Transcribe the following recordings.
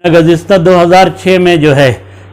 गुज़िश्ता 2006 में जो है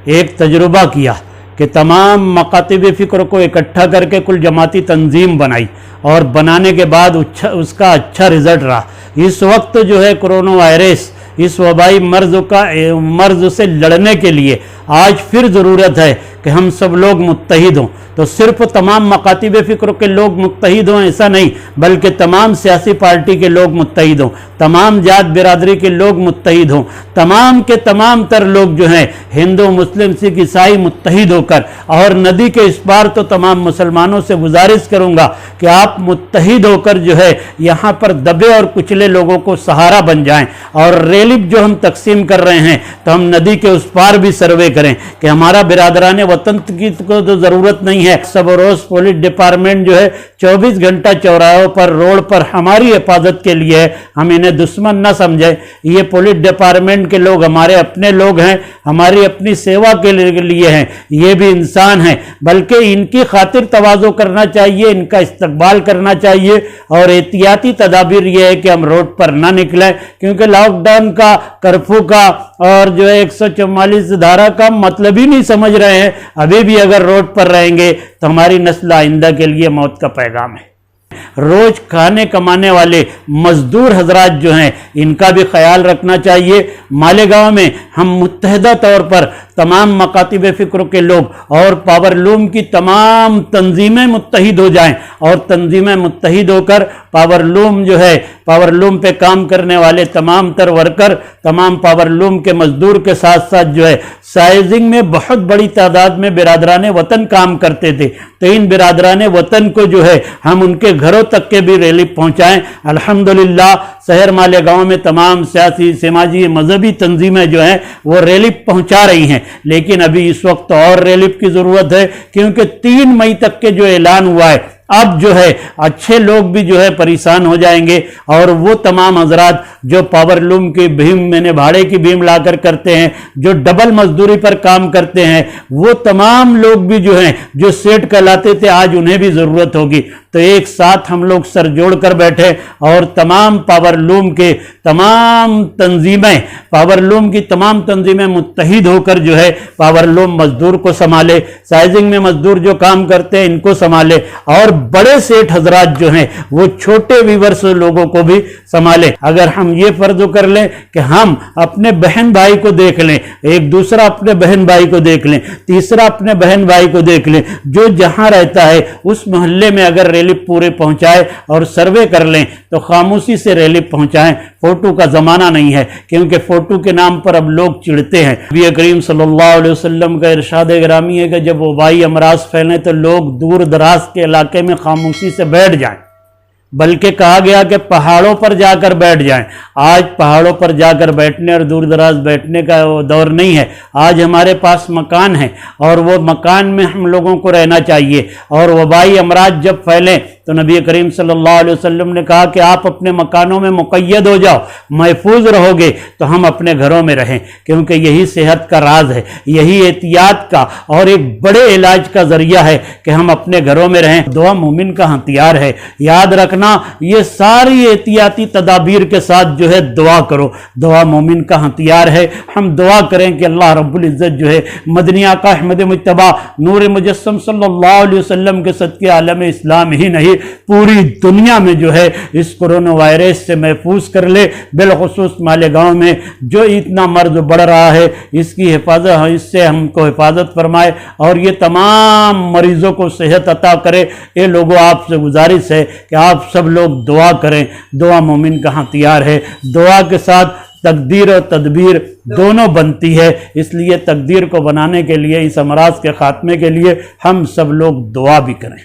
एक तजुर्बा किया कि तमाम मकातिब फ़िक्र को इकट्ठा करके कुल जमाती तंजीम बनाई और बनाने के बाद उसका अच्छा रिज़ल्ट रहा। इस वक्त जो है कोरोना वायरस इस वबाई मर्ज़ से लड़ने के लिए आज फिर ज़रूरत है कि हम सब लोग मुत्तहिद हों। तो सिर्फ तमाम मकातिब फ़िक्र के लोग मुत्तहिद हों ऐसा नहीं, बल्कि तमाम सियासी पार्टी के लोग मुत्तहिद हों, तमाम जात बिरादरी के लोग मुत्तहिद हों, तमाम के तमाम तर लोग जो हैं हिंदू मुस्लिम सिख ईसाई मुत्तहिद होकर, और नदी के इस पार तो तमाम मुसलमानों से गुजारिश करूँगा कि आप मुत्तहिद होकर जो है यहाँ पर दबे और कुचले लोगों को सहारा बन जाएं। और रेलिप जो हम तकसीम कर रहे हैं तो हम नदी के उस पार भी सर्वे करें कि हमारा बिरादरान वतन की को तो ज़रूरत नहीं है। सब रोज़ पुलिस डिपार्टमेंट जो है 24 घंटा चौराहों पर रोड पर हमारी हिफाजत के लिए है, हम इन्हें दुश्मन न समझें। ये पुलिस डिपार्टमेंट के लोग हमारे अपने लोग हैं, हमारी अपनी सेवा के लिए हैं, ये भी इंसान हैं, बल्कि इनकी खातिर तवाज़ो करना चाहिए, इनका इस्तकबाल करना चाहिए। और एहतियाती तदाबीर ये है कि हम रोड पर ना निकलें, क्योंकि लॉकडाउन का, कर्फ्यू का और जो है 144 धारा का मतलब ही नहीं समझ रहे हैं। अभी भी अगर रोड पर रहेंगे तो हमारी नस्ल आइंदा के लिए मौत का पैगाम है। रोज खाने कमाने वाले मजदूर हजरात जो हैं इनका भी ख्याल रखना चाहिए। मालेगांव में हम मुत्तहिदा तौर पर तमाम मकातिब फ़िक्र के लोग और पावरलूम की तमाम तंजीमें मुत्तहिद हो जाएं, और तंजीमें मुत्तहिद होकर पावरलूम जो है, पावरलूम पे काम करने वाले तमाम तर वर्कर, तमाम पावरलूम के मजदूर के साथ साथ जो है साइजिंग में बहुत बड़ी तादाद में बिरादरान वतन काम करते थे। तो इन बिरादरान वतन को जो है हम उनके घरों तक के भी रिलीफ पहुँचाएँ। अल्हम्दुलिल्लाह शहर मालेगांव में तमाम सियासी, समाजी, मजहबी तंजीमें जो हैं वो रिलीफ पहुँचा रही हैं, लेकिन अभी इस वक्त और रिलीफ की ज़रूरत है, क्योंकि 3 मई तक के जो ऐलान हुआ है, अब जो है अच्छे लोग भी जो है परेशान हो जाएंगे। और वो तमाम हजरात जो पावरलूम की भीम मैंने भाड़े की भीम लाकर करते हैं, जो डबल मजदूरी पर काम करते हैं, वो तमाम लोग भी जो हैं जो सेठ कहलाते थे, आज उन्हें भी ज़रूरत होगी। तो एक साथ हम लोग सर जोड़ कर बैठे और तमाम पावरलूम के तमाम तंजीमें, पावरलूम की तमाम तंजीमें मुत्तहिद होकर जो है पावरलूम मजदूर को संभाले, साइजिंग में मजदूर जो काम करते हैं इनको संभाले, और बड़े सेठ हजरात जो हैं वो छोटे वीवर्स लोगों को भी संभाले। अगर हम ये फर्ज कर लें कि हम अपने बहन भाई को देख लें, एक दूसरा अपने बहन भाई को देख लें, तीसरा अपने बहन भाई को देख लें, जो जहां रहता है उस मोहल्ले में अगर रिलीफ पूरे पहुंचाए और सर्वे कर लें तो खामोशी से रिलीफ पहुंचाएं। फोटो का ज़माना नहीं है, क्योंकि फोटो के नाम पर अब लोग चिढ़ते हैं। नबी करीम सल्लल्लाहु अलैहि वसल्लम का इरशाद गिरामी है कि जब वबाई अमराज फैले तो लोग दूर दराज के इलाके में खामोशी से बैठ जाएं, बल्कि कहा गया कि पहाड़ों पर जाकर बैठ जाएं। आज पहाड़ों पर जाकर बैठने और दूर दराज बैठने का दौर नहीं है। आज हमारे पास मकान है और वो मकान में हम लोगों को रहना चाहिए। और वबाई अमराज जब फैले तो नबी करीम सल्लल्लाहु अलैहि वसल्लम ने कहा कि आप अपने मकानों में मुक़य्यद हो जाओ, महफूज रहोगे तो हम अपने घरों में रहें, क्योंकि यही सेहत का राज है, यही एहतियात का और एक बड़े इलाज का जरिया है कि हम अपने घरों में रहें। दुआ मोमिन का हथियार है, याद रखना। ये सारी एहतियाती तदाबीर के साथ जो है दुआ करो, दुआ मोमिन का हथियार है। हम दुआ करें कि अल्लाह रब्बुल इज़्ज़त जो है मदनी आका अहमद मुज्तबा नूर मुजस्सम सल्लल्लाहु अलैहि वसल्लम के सदके आलम इस्लाम ही नहीं पूरी दुनिया में जो है इस कोरोना वायरस से महफूज कर ले। बिलखुसूस मालेगांव में जो इतना मर्ज बढ़ रहा है इसकी हिफाजत, इससे हमको हिफाजत फरमाए और ये तमाम मरीजों को सेहत अता करे। ये लोगों आपसे गुजारिश है कि आप सब लोग दुआ करें। दुआ मोमिन का हथियार है। दुआ के साथ तकदीर और तदबीर दोनों बनती है, इसलिए तकदीर को बनाने के लिए, इस अमराज के खात्मे के लिए हम सब लोग दुआ भी करें।